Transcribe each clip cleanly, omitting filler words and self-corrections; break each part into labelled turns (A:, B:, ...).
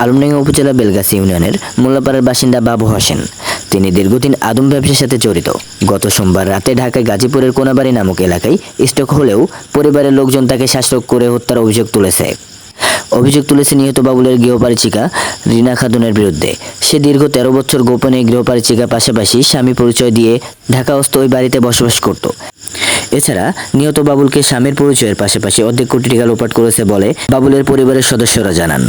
A: আলমডাঙ্গা উপজেলা বেলগাছি ইউনিয়নের মোল্লাপাড়ার বাসিন্দা বাবু হোসেন। তিনি দীর্ঘদিন আদম ব্যবসার সাথে জড়িত। গত সোমবার রাতে ঢাকায় গাজীপুরের কোনাবাড়ি নামক এলাকায় স্ট্রোক হলেও পরিবারের লোকজন তাকে শ্বাসরোধ করে হত্যার অভিযোগ তুলেছে নিহত বাবুলের গৃহপরিচারিকা রিনা খাতুনের বিরুদ্ধে। সে দীর্ঘ 13 বছর গোপনে গৃহপরিচারিকার পাশাপাশি স্বামী পরিচয় দিয়ে ঢাকাস্থ ওই বাড়িতে বসবাস করত। এছাড়া নিহত বাবুলকে স্বামীর পরিচয়ের পাশাপাশি অর্ধেক কোটি টাকা লোপাট করেছে বলে বাবুলের পরিবারের সদস্যরা জানান।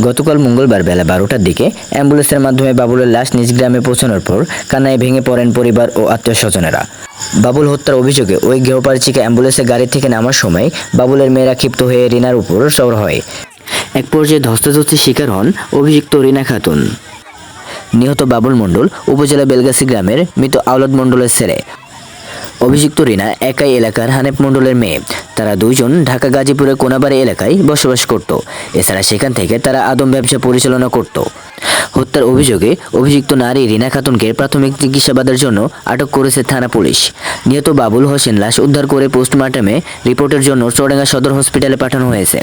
A: গতকাল মঙ্গলবার বেলা 12টার দিকে অ্যাম্বুলেন্সের মাধ্যমে বাবুলের লাশ নিজ গ্রামে পৌঁছানোর পর কান্নায় ভেঙে পড়েন পরিবার ও আত্মীয়স্বজনেরা। বাবুল হত্যার অভিযোগে ওই গৃহপরিচারিকা অ্যাম্বুলেন্সে গাড়ি থেকে নামার সময় বাবুলের মেয়েরা ক্ষিপ্ত হয়ে রিনার উপর সওয়ার হয়। এক পর্যায়ে ধস্তাধস্তির শিকার হন অভিযুক্ত রিনা খাতুন। নিহত বাবুল মণ্ডল উপজেলা বেলগাছি গ্রামের মৃত আওলাদ মণ্ডলের ছেলে। অভিযুক্ত রিনা একাই এলাকার হানেফ মণ্ডলের মেয়ে। তারা দুইজন ঢাকা গাজীপুরের কোনাবাড়ি এলাকায় বসবাস করত। এছাড়া সেখান থেকে তারা আদম ব্যবসা পরিচালনা করত। হত্যার অভিযোগে অভিযুক্ত নারী রিনা খাতুনকে প্রাথমিক জিজ্ঞাসাবাদের জন্য আটক করেছে থানা পুলিশ। নিহত বাবুল হোসেন লাশ উদ্ধার করে পোস্টমর্টমে রিপোর্টের জন্য চুয়াডাঙ্গা সদর হসপিটালে পাঠানো হয়েছে।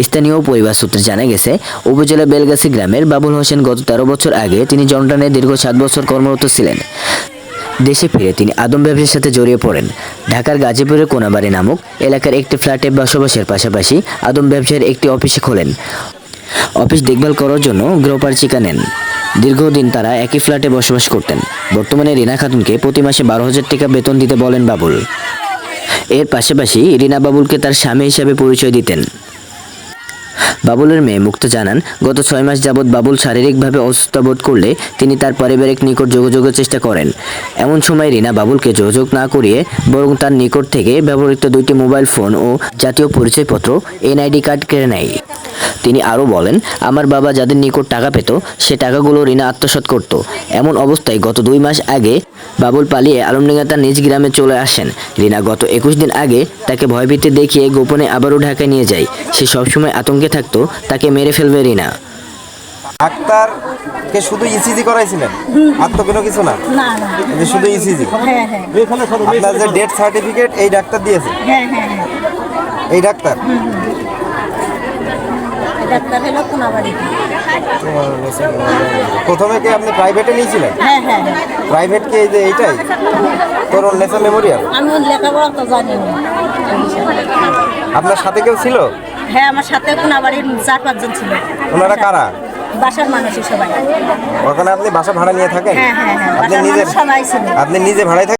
A: স্থানীয় পরিবার সূত্রে জানা গেছে, উপজেলা বেলগাছি গ্রামের বাবুল হোসেন গত 13 বছর আগে তিনি জন্ডানে দীর্ঘ 7 বছর কর্মরত ছিলেন। দেশে ফিরে তিনি আদম ব্যবসার সাথে জড়িয়ে পড়েন। ঢাকার গাজীপুরের কোনাবাড়ি নামক এলাকার একটি ফ্ল্যাটে বসবাসের পাশাপাশি আদম ব্যবসার একটি অফিসে খোলেন। অফিস দেখভাল করার জন্য গৃহপরিচারিকা নেন। দীর্ঘদিন তারা একই ফ্ল্যাটে বসবাস করতেন। বর্তমানে রিনা খাতুনকে প্রতি মাসে 12,000 টাকা বেতন দিতে বলেন বাবুল। এর পাশাপাশি রিনা বাবুলকে তার স্বামী হিসাবে পরিচয় দিতেন। বাবুলের মেয়ে মুক্তা জানান, গত 6 মাস যাবৎ বাবুল শারীরিকভাবে অসুস্থ বোধ করলে তিনি তার পারিবারিক নিকট যোগাযোগের চেষ্টা করেন। এমন সময় রিনা বাবুলকে যোগাযোগ না করিয়ে বরং তার নিকট থেকে ব্যবহৃত 2টি মোবাইল ফোন ও জাতীয় পরিচয়পত্র এনআইডি কার্ড কেড়ে নেয়। তিনি আরও বলেন, আমার বাবা যাদের নিকট টাকা পেত সে টাকাগুলো রিনা আত্মসাৎ করত। এমন অবস্থায় গত 2 মাস আগে বাবুল পালিয়ে আলমডাঙ্গা তার নিজ গ্রামে চলে আসেন। রিনা গত 21 দিন আগে তাকে ভয়ভীতি দেখিয়ে গোপনে আবারও ঢাকায় নিয়ে যায়। সে সবসময় আতঙ্কে থাকতো তাকে মেরে ফেলবে রিনা।
B: ডাক্তারকে শুধু ইসিজি করাইছিলেন, আর তো কোনো কিছু না?
C: না না,
B: যে শুধু ইসিজি। আপনার যে ডেথ সার্টিফিকেট এই ডাক্তার দিয়েছে?
C: হ্যাঁ হ্যাঁ হ্যাঁ,
B: এই ডাক্তার
C: ডাক্তার হলো কোনাবাড়ি।
B: প্রথমে কি আপনি প্রাইভেটে নিয়েছিলেন?
C: হ্যাঁ হ্যাঁ হ্যাঁ,
B: প্রাইভেট কি এই যে এইটাই তরুণ নেশা মেমোরিয়াল?
C: আমি লেখাপড়া তো জানি না।
B: আপনার সাথে কেউ ছিল?
C: হ্যাঁ, আমার সাথে কোনাবাড়ির 4-5 জন ছিল।
B: ওনারা কারা?
C: বাসার মানুষই সবাই।
B: ওখানে আপনি বাসা ভাড়া নিয়ে থাকেন?
C: হ্যাঁ হ্যাঁ হ্যাঁ,
B: আপনি
C: বাসার
B: নিজে
C: মানুষ সবাই ছিল।
B: আপনি নিজে ভাড়ায় থাকেন?